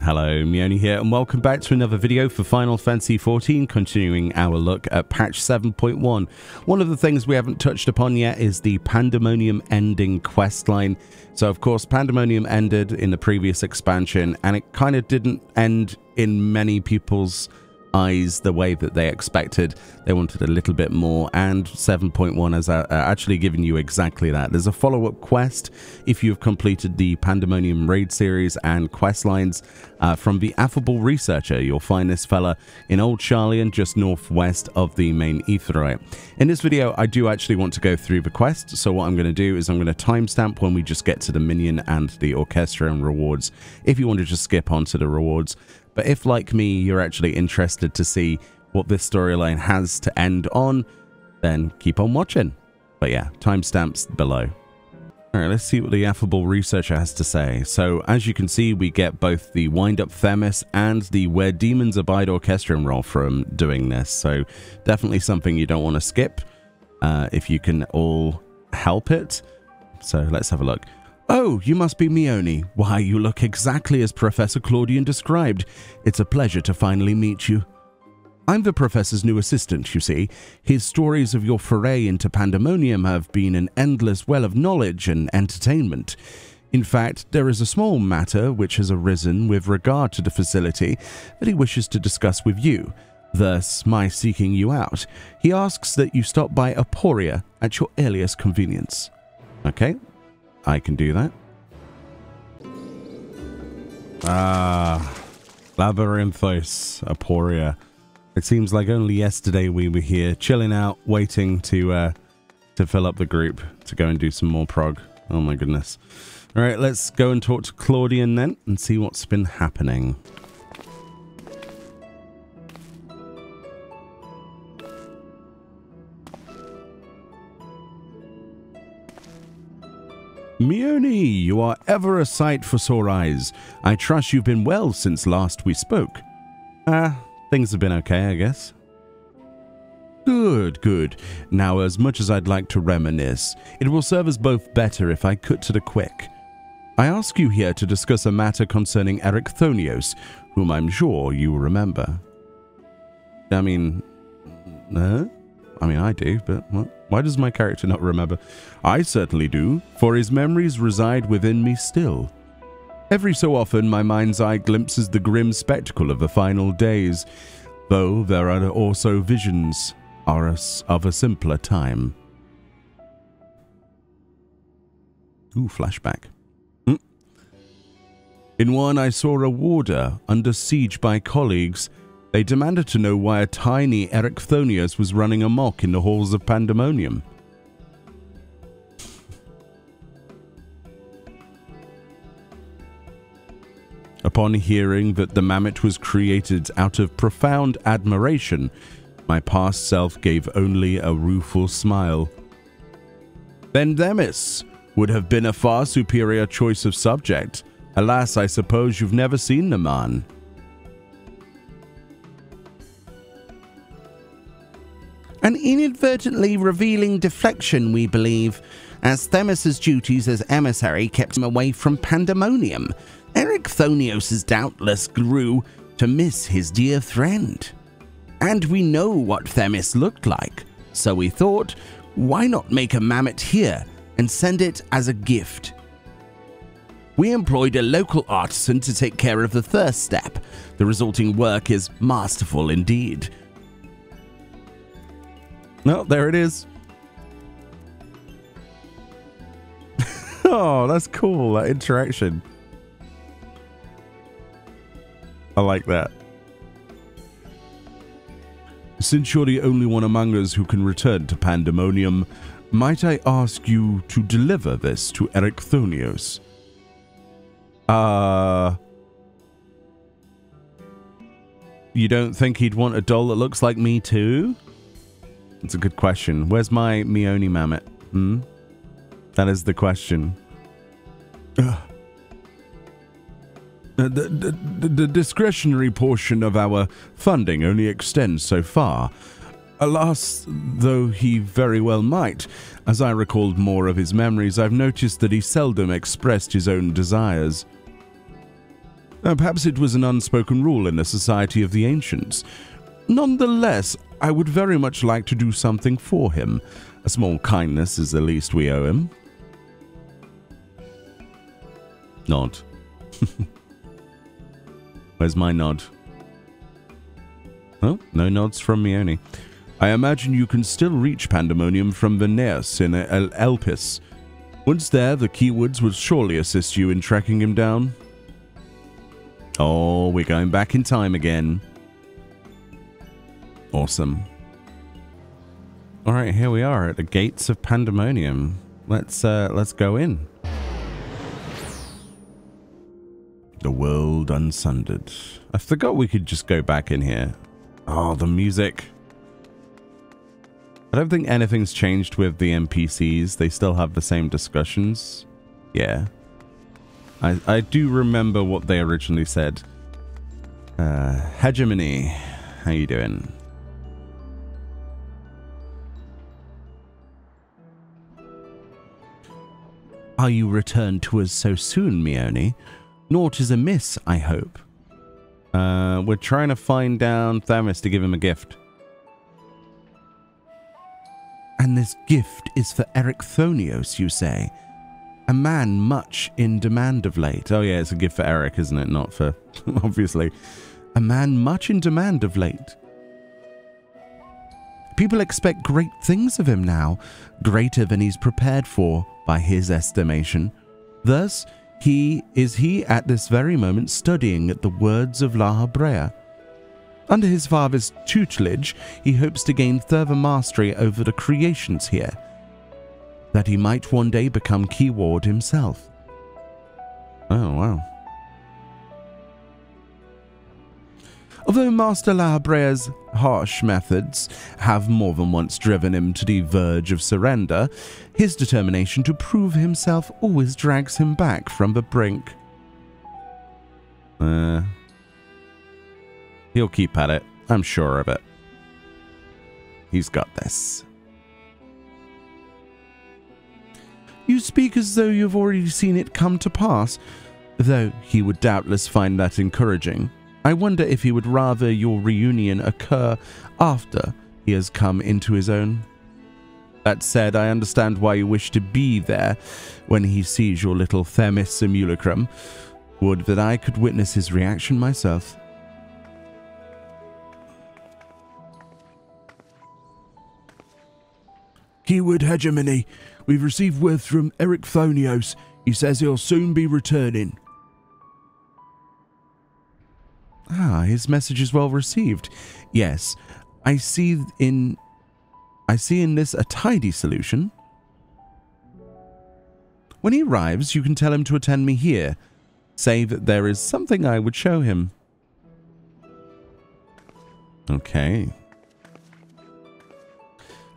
Hello, Mioni here, and welcome back to another video for Final Fantasy XIV, continuing our look at patch 7.1. One of the things we haven't touched upon yet is the Pandemonium ending questline. So, of course, Pandemonium ended in the previous expansion, and it kind of didn't end in many people's eyes the way that they expected. They wanted a little bit more, and 7.1 has actually given you exactly that. There's a follow-up quest if you've completed the Pandemonium raid series and quest lines from the Affable Researcher. You'll find this fella in Old Sharlayan, just northwest of the main Aetheryte. In this video, I do actually want to go through the quest, so what I'm going to do is I'm going to timestamp when we just get to the minion and the orchestra and rewards, if you want to just skip on to the rewards. But if, like me, you're actually interested to see what this storyline has to end on, then keep on watching. But yeah, timestamps below. Alright, let's see what the Affable Researcher has to say. So, as you can see, we get both the Wind Up Themis and the Where Demons Abide Orchestra roll from doing this. So, definitely something you don't want to skip if you can all help it. So, let's have a look. Oh, you must be Mioni. Why, you look exactly as Professor Claudian described. It's a pleasure to finally meet you. I'm the Professor's new assistant, you see. His stories of your foray into Pandemonium have been an endless well of knowledge and entertainment. In fact, there is a small matter which has arisen with regard to the facility that he wishes to discuss with you, thus my seeking you out. He asks that you stop by Aporia at your earliest convenience. Okay. I can do that. Labyrinthos, Aporia. It seems like only yesterday we were here, chilling out, waiting to fill up the group, to go and do some more prog. Oh my goodness. Alright, let's go and talk to Claudian then, and see what's been happening. Mioni, you are ever a sight for sore eyes. I trust you've been well since last we spoke. Things have been okay, I guess. Good, good. Now, as much as I'd like to reminisce, it will serve us both better if I cut to the quick. I ask you here to discuss a matter concerning Erichthonios, whom I'm sure you remember. I mean, I do, but what? Why does my character not remember? I certainly do, for his memories reside within me still. Every so often, my mind's eye glimpses the grim spectacle of the final days, though there are also visions of a simpler time. Ooh, flashback. In one, I saw a warder under siege by colleagues. They demanded to know why a tiny Erichthonios was running amok in the halls of Pandemonium. Upon hearing that the mammoth was created out of profound admiration, my past self gave only a rueful smile. Then Themis would have been a far superior choice of subject. Alas, I suppose you've never seen the man. An inadvertently revealing deflection, we believe, as Themis's duties as emissary kept him away from Pandemonium. Erichthonios doubtless grew to miss his dear friend. And we know what Themis looked like, so we thought, why not make a mammoth here and send it as a gift? We employed a local artisan to take care of the first step. The resulting work is masterful indeed. No, there it is. Oh, that's cool, that interaction. I like that. Since you're the only one among us who can return to Pandemonium, might I ask you to deliver this to Erichthonios? You don't think he'd want a doll that looks like me too? It's a good question. Where's my Mioni mammoth? That is the question. The discretionary portion of our funding only extends so far. Alas, though he very well might. As I recalled more of his memories, I've noticed that he seldom expressed his own desires. Perhaps it was an unspoken rule in the society of the ancients. Nonetheless, I would very much like to do something for him. A small kindness is the least we owe him. Nod. Where's my nod? Oh, no nods from Meoni. I imagine you can still reach Pandemonium from the Neos in Elpis. Once there, the Keywords would surely assist you in tracking him down. Oh, we're going back in time again. Awesome. Alright, here we are at the gates of Pandemonium. Let's go in. The world unsundered. I forgot we could just go back in here. Oh, the music. I don't think anything's changed with the NPCs. They still have the same discussions. Yeah. I do remember what they originally said. Hegemony. How you doing? Are you returned to us so soon, Meoni? Naught is amiss, I hope. We're trying to find down Thermis to give him a gift. And this gift is for Ericthonios, you say? A man much in demand of late. Oh yeah, it's a gift for Eric, isn't it? Not for, obviously. A man much in demand of late. People expect great things of him now, greater than he's prepared for, by his estimation. Thus, he is at this very moment studying at the words of La Habrea. Under his father's tutelage, he hopes to gain further mastery over the creations here, that he might one day become Keyword himself. Oh, wow. Although Master La Habrea's harsh methods have more than once driven him to the verge of surrender, his determination to prove himself always drags him back from the brink. He'll keep at it. I'm sure of it. He's got this. You speak as though you've already seen it come to pass, though he would doubtless find that encouraging. I wonder if he would rather your reunion occur after he has come into his own. That said, I understand why you wish to be there when he sees your little Themis simulacrum. Would that I could witness his reaction myself. Keyword Hegemony. We've received word from Ericthonios. He says he'll soon be returning. Ah, his message is well received. Yes, I see in this a tidy solution. When he arrives, you can tell him to attend me here. Say that there is something I would show him. Okay.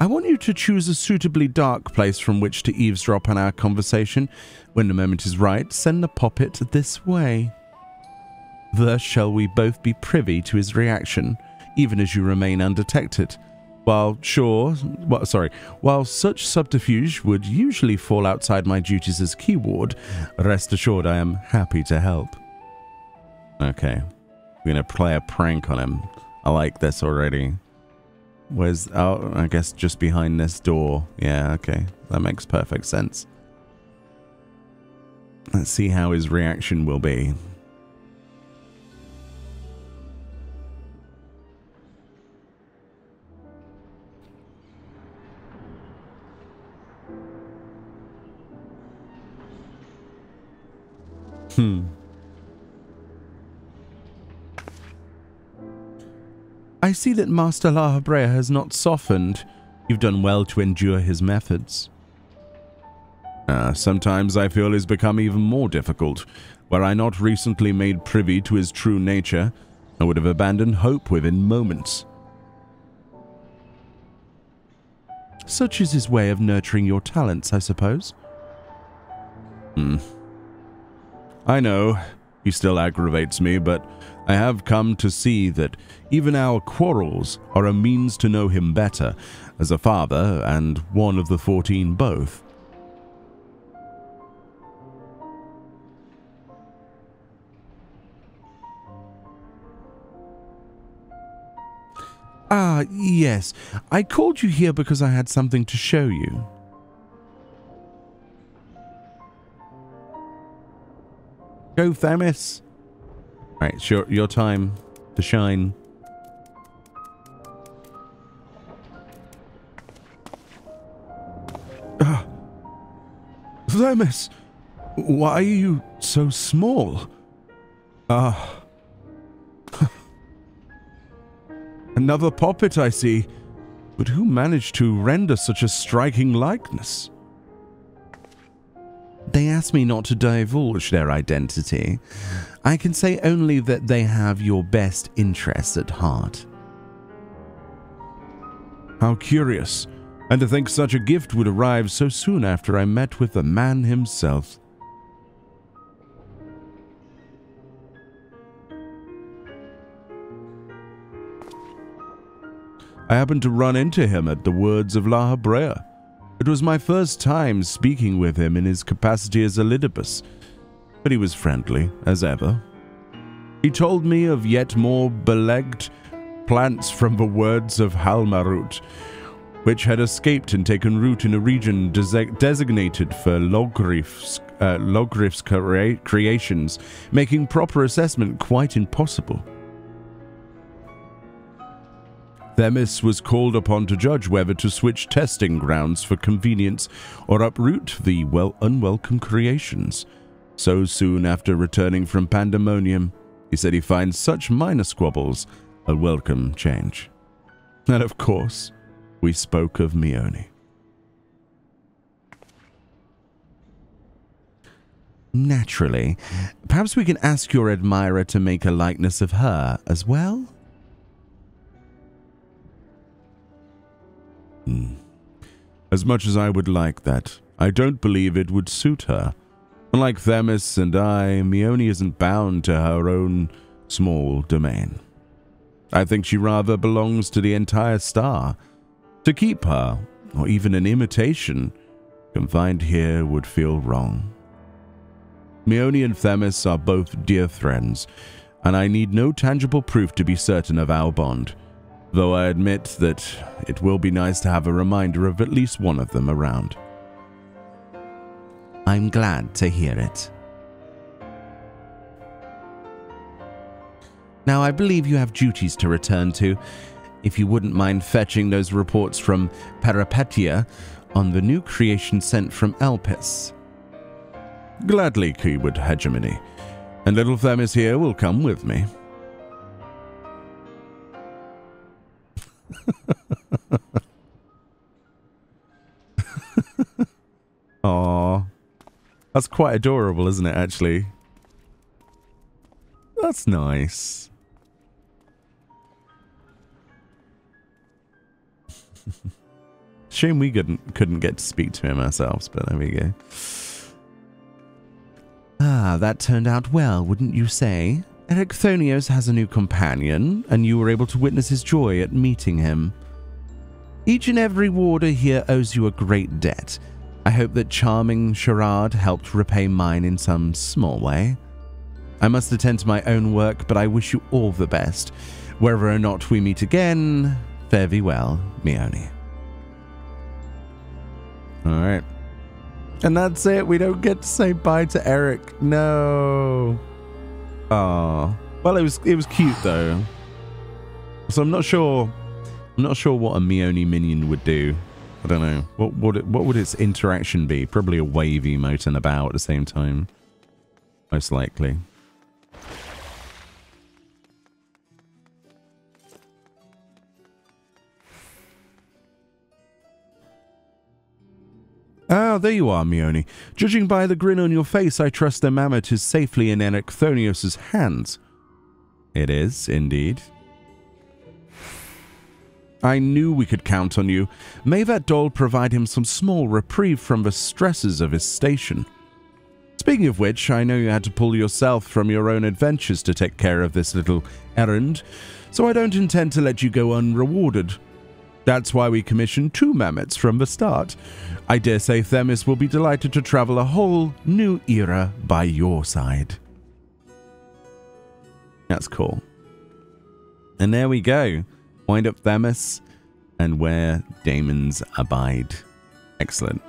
I want you to choose a suitably dark place from which to eavesdrop on our conversation. When the moment is right, send the poppet this way. Thus shall we both be privy to his reaction, even as you remain undetected. While such subterfuge would usually fall outside my duties as Keyword, rest assured I am happy to help. Okay. We're going to play a prank on him. I like this already. Where's... Oh, I guess just behind this door. Yeah, okay. That makes perfect sense. Let's see how his reaction will be. I see that Master La Habrea has not softened. You've done well to endure his methods. Sometimes I feel he's become even more difficult. Were I not recently made privy to his true nature, I would have abandoned hope within moments. Such is his way of nurturing your talents, I suppose. I know, he still aggravates me, but I have come to see that even our quarrels are a means to know him better, as a father and one of the 14 both. Ah, yes. I called you here because I had something to show you. Go, Themis. Right, it's your time to shine. Themis, why are you so small? Another puppet, I see. But who managed to render such a striking likeness? They asked me not to divulge their identity. I can say only that they have your best interests at heart. How curious. And to think such a gift would arrive so soon after I met with the man himself. I happened to run into him at the Words of La Habrea. It was my first time speaking with him in his capacity as Elidibus, but he was friendly, as ever. He told me of yet more beleged plants from the Words of Halmarut, which had escaped and taken root in a region designated for Logriff's creations, making proper assessment quite impossible. Themis was called upon to judge whether to switch testing grounds for convenience or uproot the unwelcome creations. So soon after returning from Pandemonium, he said he finds such minor squabbles a welcome change. And of course, we spoke of Meone. Naturally. Perhaps we can ask your admirer to make a likeness of her as well? As much as I would like that, I don't believe it would suit her. Unlike Themis and I, Meone isn't bound to her own small domain. I think she rather belongs to the entire star. To keep her, or even an imitation, confined here would feel wrong. Meone and Themis are both dear friends, and I need no tangible proof to be certain of our bond, though I admit that it will be nice to have a reminder of at least one of them around. I'm glad to hear it. Now, I believe you have duties to return to. If you wouldn't mind fetching those reports from Peripetia on the new creation sent from Elpis. Gladly, Keyword Hegemony. And little Themis here will come with me. Aww. That's quite adorable, isn't it, actually? That's nice. Shame we couldn't get to speak to him ourselves, but there we go. Ah, that turned out well, wouldn't you say? Ericthonios has a new companion, and you were able to witness his joy at meeting him. Each and every warder here owes you a great debt. I hope that charming Sherard helped repay mine in some small way. I must attend to my own work, but I wish you all the best. Whether or not we meet again, fare thee well, Meone. Alright. And that's it. We don't get to say bye to Eric. No. Aww. Well, it was cute though. So I'm not sure what a Meone minion would do. I don't know. What would its interaction be? Probably a wave emote and a bow at the same time. Most likely. Ah, there you are, Meone. Judging by the grin on your face, I trust the mammoth is safely in Ericthonios' hands. It is, indeed. I knew we could count on you. May that doll provide him some small reprieve from the stresses of his station. Speaking of which, I know you had to pull yourself from your own adventures to take care of this little errand, so I don't intend to let you go unrewarded. That's why we commissioned 2 mammoths from the start. I dare say Themis will be delighted to travel a whole new era by your side. That's cool. And there we go. Wind Up Themis, and Where Demons Abide. Excellent.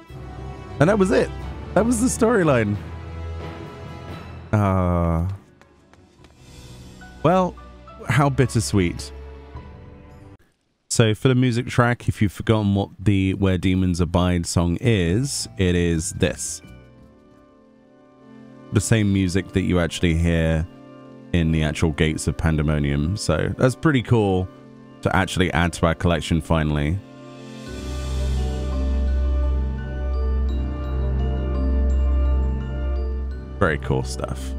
And that was it. That was the storyline. Well, how bittersweet. So for the music track, if you've forgotten what the Where Demons Abide song is, it is this. The same music that you actually hear in the actual Gates of Pandemonium. So that's pretty cool to actually add to our collection finally. Very cool stuff.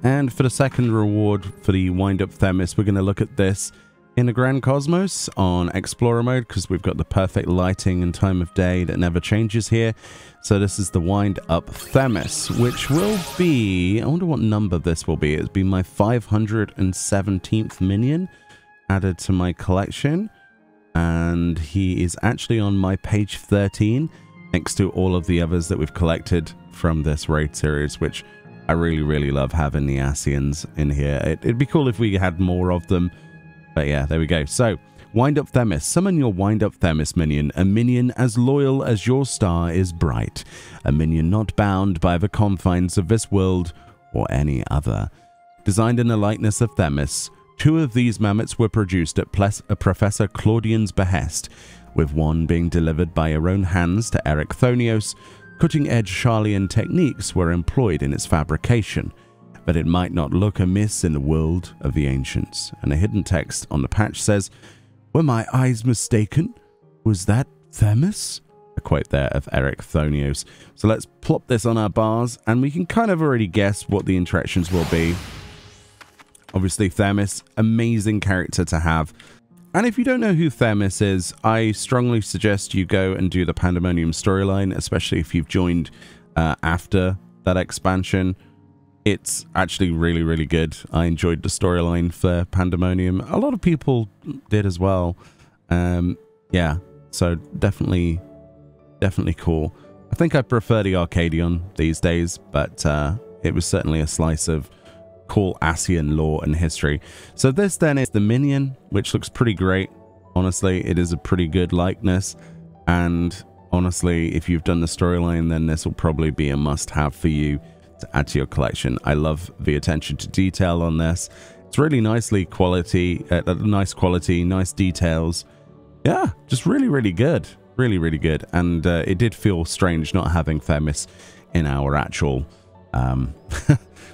And for the second reward for the Wind Up Themis, we're going to look at this in the Grand Cosmos on Explorer mode, because we've got the perfect lighting and time of day that never changes here. So this is the Wind Up Themis, which will be, I wonder what number this will be. It'll be my 517th minion added to my collection. And he is actually on my page 13 next to all of the others that we've collected from this raid series, which I really, really love having the Ascians in here. It'd be cool if we had more of them. But yeah, there we go. So, Wind Up Themis. Summon your Wind Up Themis minion. A minion as loyal as your star is bright. A minion not bound by the confines of this world or any other. Designed in the likeness of Themis, 2 of these mammoths were produced at Professor Claudian's behest, with one being delivered by your own hands to Eric Thonios. Cutting-edge Sharlayan techniques were employed in its fabrication, but it might not look amiss in the world of the ancients. And a hidden text on the patch says, "Were my eyes mistaken? Was that Themis?" A quote there of Eric Thonios. So let's plop this on our bars, and we can kind of already guess what the interactions will be. Obviously, Themis, amazing character to have. And if you don't know who Themis is, I strongly suggest you go and do the Pandemonium storyline, especially if you've joined after that expansion. It's actually really, really good. I enjoyed the storyline for Pandemonium. A lot of people did as well. Yeah, so definitely cool. I think I prefer the Arcadion these days, but it was certainly a slice of cool Ascian lore and history. So this then is the minion, which looks pretty great. Honestly, it is a pretty good likeness. And honestly, if you've done the storyline, then this will probably be a must-have for you to add to your collection. I love the attention to detail on this. It's really nicely quality, nice quality, nice details. Yeah, just really, really good. Really, really good. And it did feel strange not having Themis in our actual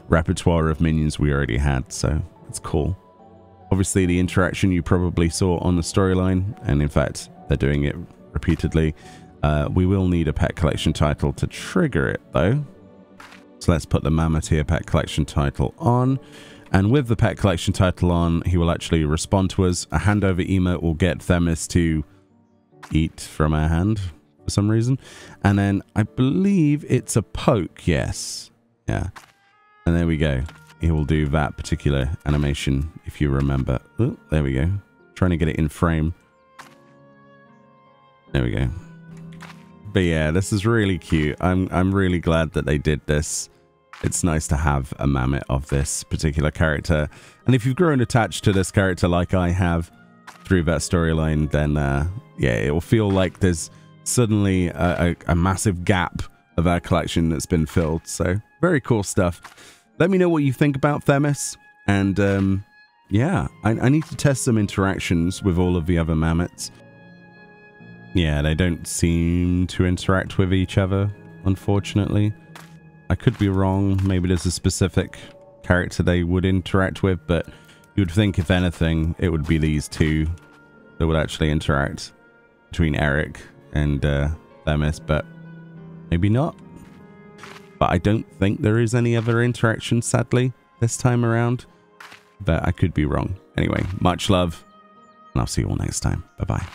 repertoire of minions we already had, so it's cool. Obviously, the interaction you probably saw on the storyline, and in fact, they're doing it repeatedly. We will need a pet collection title to trigger it, though. So let's put the Mammotheer pet collection title on. And with the pet collection title on, he will actually respond to us. A handover emote will get Themis to eat from our hand for some reason. And then I believe it's a poke, yes. Yeah. And there we go. He will do that particular animation, if you remember. Oh, there we go. Trying to get it in frame. There we go. But yeah, this is really cute. I'm really glad that they did this. It's nice to have a mammoth of this particular character. And if you've grown attached to this character like I have through that storyline, then yeah, it will feel like there's suddenly a massive gap of our collection that's been filled. So very cool stuff. Let me know what you think about Themis. And yeah, I need to test some interactions with all of the other mammoths. Yeah, they don't seem to interact with each other, unfortunately. I could be wrong. Maybe there's a specific character they would interact with, but you would think, if anything, it would be these two that would actually interact between Eric and Themis, but maybe not. But I don't think there is any other interaction, sadly, this time around. But I could be wrong. Anyway, much love, and I'll see you all next time. Bye-bye.